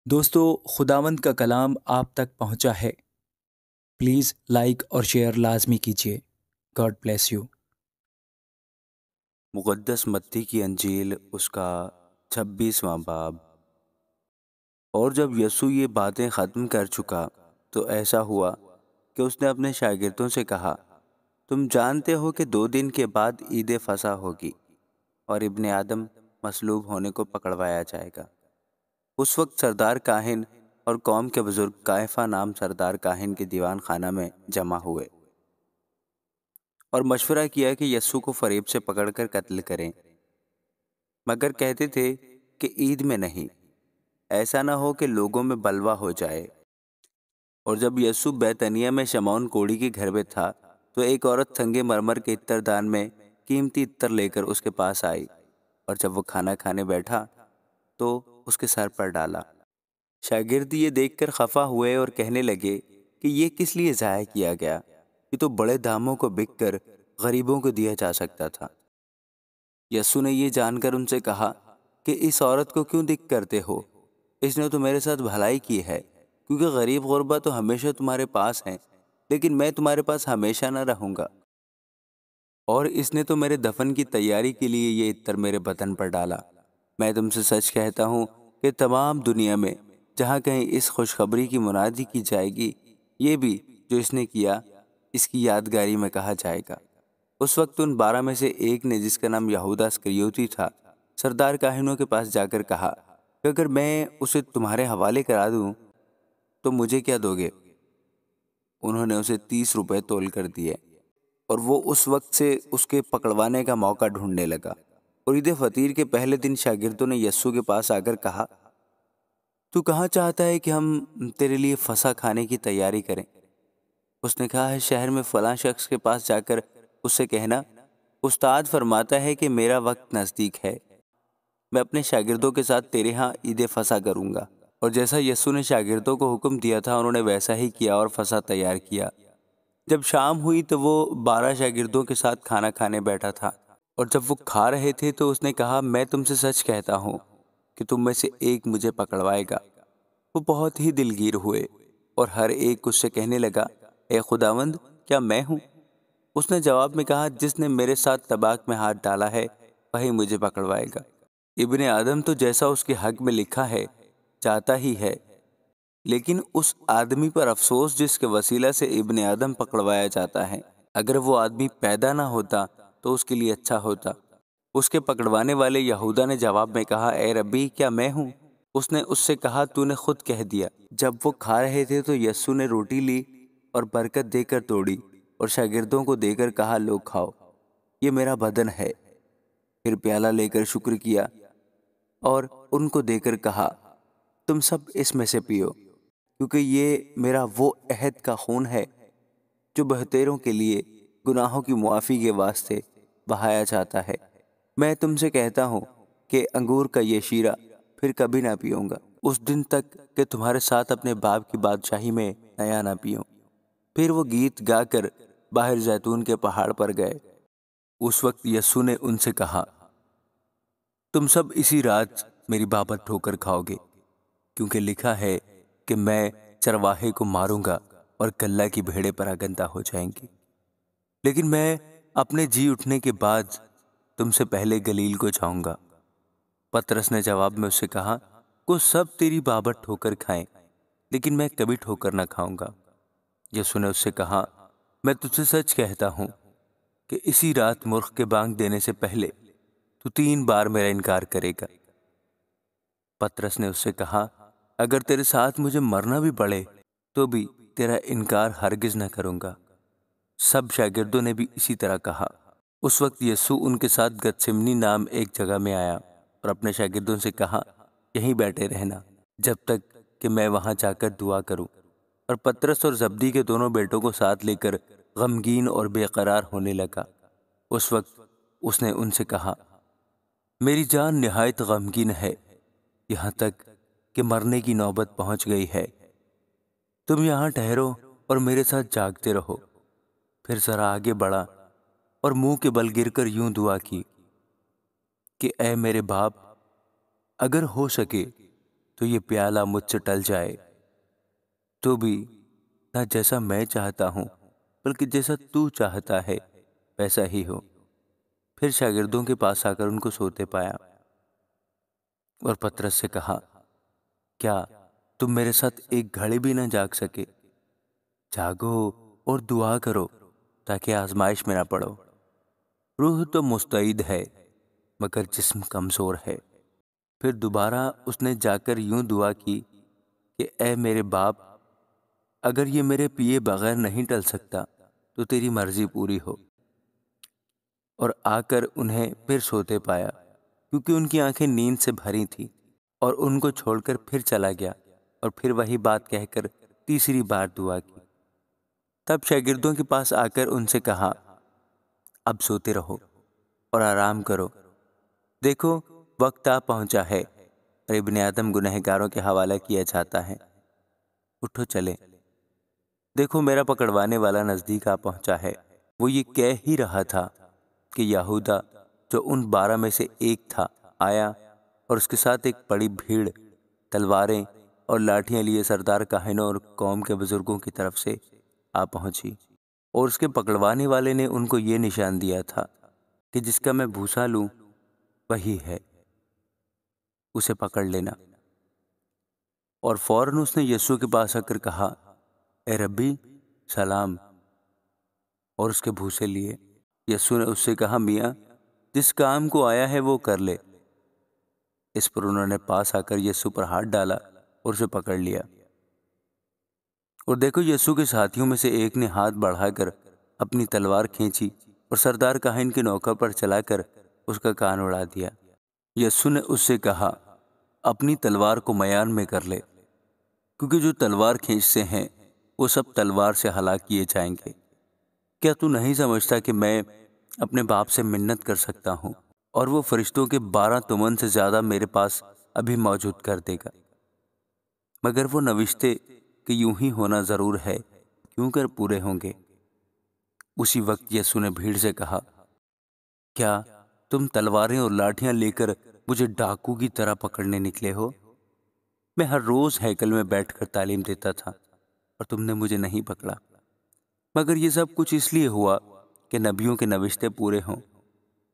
دوستو، خداوند کا کلام آپ تک پہنچا ہے۔ پلیز لائک اور شیئر لازمی کیجیے۔ God bless you. مقدس متی کی انجیل اس کا 26واں باب۔ اور جب یسوع یہ باتیں ختم کر چکا تو ایسا ہوا کہ اس نے اپنے شاگردوں سے کہا، تم جانتے ہو کہ 2 دن کے بعد عید فصح ہوگی اور ابن آدم مصلوب ہونے کو پکڑوایا جائے گا۔ اس وقت سردار کاہن اور قوم کے بزرگ قیافہ نام سردار کاہن کے دیوان خانہ میں جمع ہوئے اور مشورہ کیا کہ یسوع کو فریب سے پکڑ کر قتل کریں، مگر کہتے تھے کہ عید میں نہیں، ایسا نہ ہو کہ لوگوں میں بلوا ہو جائے۔ اور جب یسوع بیتنیہ میں شمعون کوڑی کے گھر میں تھا تو ایک عورت سنگ مرمر کے عطر دان میں قیمتی عطر لے کر اس کے پاس آئی، اور جب وہ کھانا کھانے بیٹھا تو اس کے سر پر ڈالا۔ شاگرد یہ دیکھ کر خفا ہوئے اور کہنے لگے کہ یہ کس لیے ضائع کیا گیا، یہ تو بڑے داموں کو بک کر غریبوں کو دیا جا سکتا تھا۔ یسوع نے یہ جان کر ان سے کہا کہ اس عورت کو کیوں دکھ کرتے ہو؟ اس نے تو میرے ساتھ بھلائی کی ہے، کیونکہ غریب غربا تو ہمیشہ تمہارے پاس ہیں، لیکن میں تمہارے پاس ہمیشہ نہ رہوں گا۔ اور اس نے تو میرے دفن کی تیاری کے لیے یہ عطر میرے بدن پر ڈالا۔ میں تم سے سچ کہتا ہوں کہ تمام دنیا میں جہاں کہیں اس خوشخبری کی منادی کی جائے گی، یہ بھی جو اس نے کیا اس کی یادگاری میں کہا جائے گا۔ اس وقت ان 12 میں سے ایک نے، جس کا نام یہودا اسکریوتی تھا، سردار کاہنوں کے پاس جا کر کہا کہ اگر میں اسے تمہارے حوالے کرا دوں تو مجھے کیا دو گے؟ انہوں نے اسے 30 روپے تول کر دیے، اور وہ اس وقت سے اس کے پکڑوانے کا موقع ڈھونڈنے لگا۔ اور عید فطیر کے پہلے دن شاگردوں نے یسوع کے پاس آ کر کہا، تو کہاں چاہتا ہے کہ ہم تیرے لیے فصح کھانے کی تیاری کریں؟ اس نے کہا ہے، شہر میں فلاں شخص کے پاس جا کر اس سے کہنا، استاد فرماتا ہے کہ میرا وقت نزدیک ہے، میں اپنے شاگردوں کے ساتھ تیرے ہاں عید فصح کروں گا۔ اور جیسا یسوع نے شاگردوں کو حکم دیا تھا انہوں نے ویسا ہی کیا اور فصح تیار کیا۔ جب شام ہوئی تو وہ 12 شاگردوں کے ساتھ کھانا کھانے بیٹھا تھا، اور جب وہ کھا رہے تھے تو اس نے کہا، میں تم سے سچ کہتا ہوں کہ تم میں سے ایک مجھے پکڑوائے گا۔ وہ بہت ہی دلگیر ہوئے اور ہر ایک اس سے کہنے لگا، اے خداوند، کیا میں ہوں؟ اس نے جواب میں کہا، جس نے میرے ساتھ طباق میں ہاتھ ڈالا ہے وہی مجھے پکڑوائے گا۔ ابن آدم تو جیسا اس کے حق میں لکھا ہے چاہتا ہی ہے، لیکن اس آدمی پر افسوس جس کے وسیلہ سے ابن آدم پکڑوایا جاتا ہے۔ اگر وہ آدمی پیدا نہ ہوتا تو اس کے لیے اچھا ہوتا۔ اس کے پکڑوانے والے یہودا نے جواب میں کہا، اے ربی، کیا میں ہوں؟ اس نے اس سے کہا، تو نے خود کہہ دیا۔ جب وہ کھا رہے تھے تو یسوع نے روٹی لی اور برکت دے کر توڑی اور شاگردوں کو دے کر کہا، لوگ کھاؤ، یہ میرا بدن ہے۔ پھر پیالہ لے کر شکر کیا اور ان کو دے کر کہا، تم سب اس میں سے پیو، کیونکہ یہ میرا وہ عہد کا خون ہے جو بہتیروں کے لیے گناہوں کی معافی کے واسطے بہایا جاتا ہے۔ میں تم سے کہتا ہوں کہ انگور کا یہ شیرہ پھر کبھی نہ پیوں گا، اس دن تک کہ تمہارے ساتھ اپنے باپ کی بادشاہی میں نیا نہ پیوں۔ پھر وہ گیت گا کر باہر زیتون کے پہاڑ پر گئے۔ اس وقت یسوع نے ان سے کہا، تم سب اسی رات میری بابت ٹھوکر کھاؤ گے، کیونکہ لکھا ہے کہ میں چرواہے کو ماروں گا اور گلہ کی بھیڑیں پراگندہ ہو جائیں گی۔ لیکن میں اپنے جی اٹھنے کے بعد تم سے پہلے گلیل کو جاؤں گا۔ پترس نے جواب میں اس سے کہا، وہ سب تیری بابت ٹھوکر کھائیں، لیکن میں کبھی ٹھوکر نہ کھاؤں گا۔ یسوع نے اس سے کہا، میں تجھ سے سچ کہتا ہوں کہ اسی رات مرغ کے بانگ دینے سے پہلے تو 3 بار میرا انکار کرے گا۔ پترس نے اس سے کہا، اگر تیرے ساتھ مجھے مرنا بھی پڑے تو بھی تیرا انکار ہرگز نہ کروں گا۔ سب شاگردوں نے بھی اسی طرح کہا۔ اس وقت یسوع ان کے ساتھ گتسمنی نام ایک جگہ میں آیا اور اپنے شاگردوں سے کہا، یہیں بیٹھے رہنا جب تک کہ میں وہاں جا کر دعا کروں۔ اور پترس اور زبدی کے دونوں بیٹوں کو ساتھ لے کر غمگین اور بے قرار ہونے لگا۔ اس وقت اس نے ان سے کہا، میری جان نہایت غمگین ہے، یہاں تک کہ مرنے کی نوبت پہنچ گئی ہے۔ تم یہاں ٹھہرو اور میرے ساتھ جاگتے رہو۔ پھر ذرا آگے بڑھا اور منہ کے بل گر کر یوں دعا کی کہ اے میرے باپ، اگر ہو سکے تو یہ پیالہ مجھ سے ٹل جائے، تو بھی نہ جیسا میں چاہتا ہوں بلکہ جیسا تو چاہتا ہے ویسا ہی ہو۔ پھر شاگردوں کے پاس آ کر ان کو سوتے پایا اور پطرس سے کہا، کیا تم میرے ساتھ ایک گھڑی بھی نہ جاگ سکے؟ جاگو اور دعا کرو تاکہ آزمائش میں نہ پڑو۔ روح تو مستعد ہے مگر جسم کمزور ہے۔ پھر دوبارہ اس نے جا کر یوں دعا کی کہ اے میرے باپ، اگر یہ میرے پیے بغیر نہیں ٹل سکتا تو تیری مرضی پوری ہو۔ اور آ کر انہیں پھر سوتے پایا کیونکہ ان کی آنکھیں نیند سے بھری تھیں، اور ان کو چھوڑ کر پھر چلا گیا اور پھر وہی بات کہہ کر تیسری بار دعا کی۔ تب شاگردوں کے پاس آ کر ان سے کہا، اب سوتے رہو اور آرام کرو، دیکھو وقت آ پہنچا ہے اور ابن آدم گنہگاروں کے حوالہ کیا جاتا ہے۔ اٹھو چلے، دیکھو میرا پکڑوانے والا نزدیک آ پہنچا ہے۔ وہ یہ کہہ ہی رہا تھا کہ یہودا جو ان 12 میں سے ایک تھا آیا، اور اس کے ساتھ ایک بڑی بھیڑ تلواریں اور لاٹھیاں لیے سردار کاہنوں اور قوم کے بزرگوں کی طرف سے آ پہنچی، اور اس کے پکڑوانے والے نے ان کو یہ نشان دیا تھا کہ جس کا میں بھوسا لوں وہی ہے، اسے پکڑ لینا۔ اور فوراً اس نے یسوع کے پاس آ کر کہا، اے ربی سلام، اور اس کے بھوسے لیے۔ یسوع نے اس سے کہا، میاں جس کام کو آیا ہے وہ کر لے۔ اس پر انہوں نے پاس آ کر یسوع پر ہاتھ ڈالا اور اسے پکڑ لیا۔ اور دیکھو یسوع کے ساتھیوں میں سے ایک نے ہاتھ بڑھا کر اپنی تلوار کھینچی اور سردار کاہن کے نوکر پر چلا کر اس کا کان اڑا دیا۔ یسوع نے اس سے کہا، اپنی تلوار کو میان میں کر لے، کیونکہ جو تلوار کھینچتے ہیں وہ سب تلوار سے ہلاک کیے جائیں گے۔ کیا تو نہیں سمجھتا کہ میں اپنے باپ سے منت کر سکتا ہوں اور وہ فرشتوں کے 12 تمن سے زیادہ میرے پاس ابھی موجود کر دے گا؟ مگر وہ نوشتے کہ یوں ہی ہونا ضرور ہے کیوں کر پورے ہوں گے۔ اسی وقت یسوع نے بھیڑ سے کہا، کیا تم تلواریں اور لاٹھیاں لے کر مجھے ڈاکو کی طرح پکڑنے نکلے ہو؟ میں ہر روز ہیکل میں بیٹھ کر تعلیم دیتا تھا اور تم نے مجھے نہیں پکڑا، مگر یہ سب کچھ اس لیے ہوا کہ نبیوں کے نوشتے پورے ہوں۔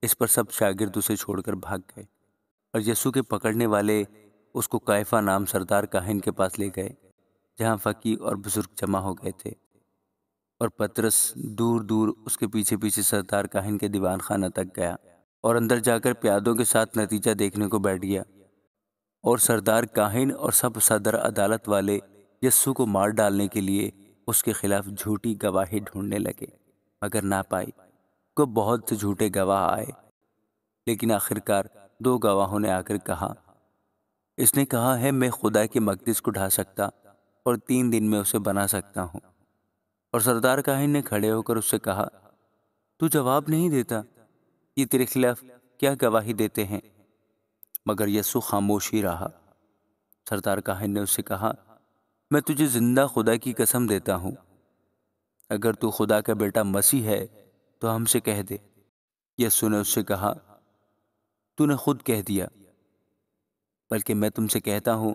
اس پر سب شاگرد اسے چھوڑ کر بھاگ گئے، اور یسوع کے پکڑنے والے اس کو قیافہ نام سردار کاہن کے پاس لے گئے، جہاں فقیہ اور بزرگ جمع ہو گئے تھے۔ اور پطرس دور دور اس کے پیچھے پیچھے سردار کاہن کے دیوان خانہ تک گیا اور اندر جا کر پیادوں کے ساتھ نتیجہ دیکھنے کو بیٹھ گیا۔ اور سردار کاہن اور سب صدر عدالت والے یسوع کو مار ڈالنے کے لیے اس کے خلاف جھوٹی گواہی ڈھونڈنے لگے، مگر نہ پائی۔ کو بہت سے جھوٹے گواہ آئے، لیکن آخرکار 2 گواہوں نے آ کر کہا، اس نے کہا ہے میں خدا کے مقدس کو ڈھا سکتا اور 3 دن میں اسے بنا سکتا ہوں۔ اور سردار کاہن نے کھڑے ہو کر اس سے کہا، تو جواب نہیں دیتا، یہ تیرے خلاف کیا گواہی دیتے ہیں؟ مگر یسوع خاموش ہی رہا۔ سردار کاہن نے اس سے کہا، میں تجھے زندہ خدا کی قسم دیتا ہوں، اگر تو خدا کا بیٹا مسیح ہے تو ہم سے کہہ دے۔ یسوع نے اس سے کہا، تو نے خود کہہ دیا، بلکہ میں تم سے کہتا ہوں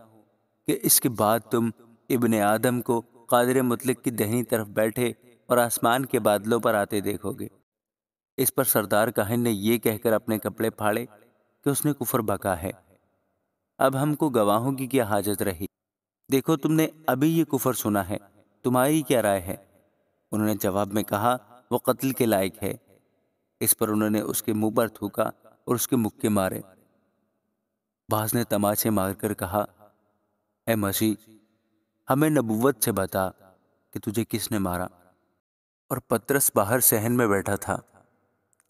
کہ اس کے بعد تم ابن آدم کو قادر مطلق کی دہنی طرف بیٹھے اور آسمان کے بادلوں پر آتے دیکھو گے۔ اس پر سردار کاہن نے یہ کہہ کر اپنے کپڑے پھاڑے کہ اس نے کفر بکا ہے، اب ہم کو گواہوں کی کیا حاجت رہی؟ دیکھو تم نے ابھی یہ کفر سنا ہے، تمہاری کیا رائے ہے؟ انہوں نے جواب میں کہا، وہ قتل کے لائق ہے۔ اس پر انہوں نے اس کے منہ پر تھوکا اور اس کے مکے مارے۔ بعض نے تماچے مار کر کہا، اے مسیح ہمیں نبوت سے بتا کہ تجھے کس نے مارا؟ اور پطرس باہر صحن میں بیٹھا تھا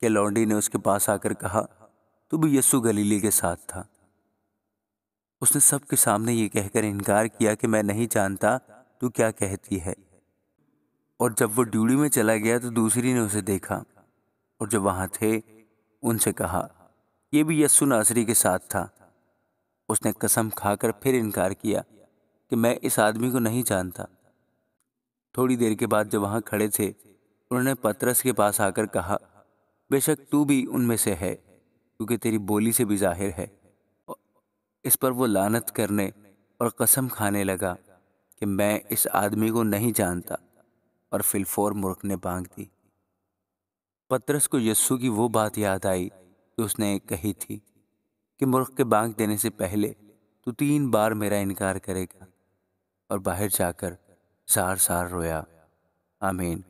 کہ لونڈی نے اس کے پاس آ کر کہا، تو بھی یسوع گلیلی کے ساتھ تھا۔ اس نے سب کے سامنے یہ کہہ کر انکار کیا کہ میں نہیں جانتا تو کیا کہتی ہے۔ اور جب وہ ڈیوڑی میں چلا گیا تو دوسری نے اسے دیکھا، اور جو وہاں تھے ان سے کہا، یہ بھی یسوع ناصری کے ساتھ تھا۔ اس نے قسم کھا کر پھر انکار کیا کہ میں اس آدمی کو نہیں جانتا۔ تھوڑی دیر کے بعد جو وہاں کھڑے تھے انہوں نے پطرس کے پاس آ کر کہا، بے شک تو بھی ان میں سے ہے، کیونکہ تیری بولی سے بھی ظاہر ہے۔ اس پر وہ لعنت کرنے اور قسم کھانے لگا کہ میں اس آدمی کو نہیں جانتا، اور فی الفور مرغ نے بانگ دی۔ پطرس کو یسوع کی وہ بات یاد آئی جو اس نے کہی تھی کہ مرغ کے بانگ دینے سے پہلے تو 3 بار میرا انکار کرے گا، اور باہر جا کر زار زار رویا۔ آمین۔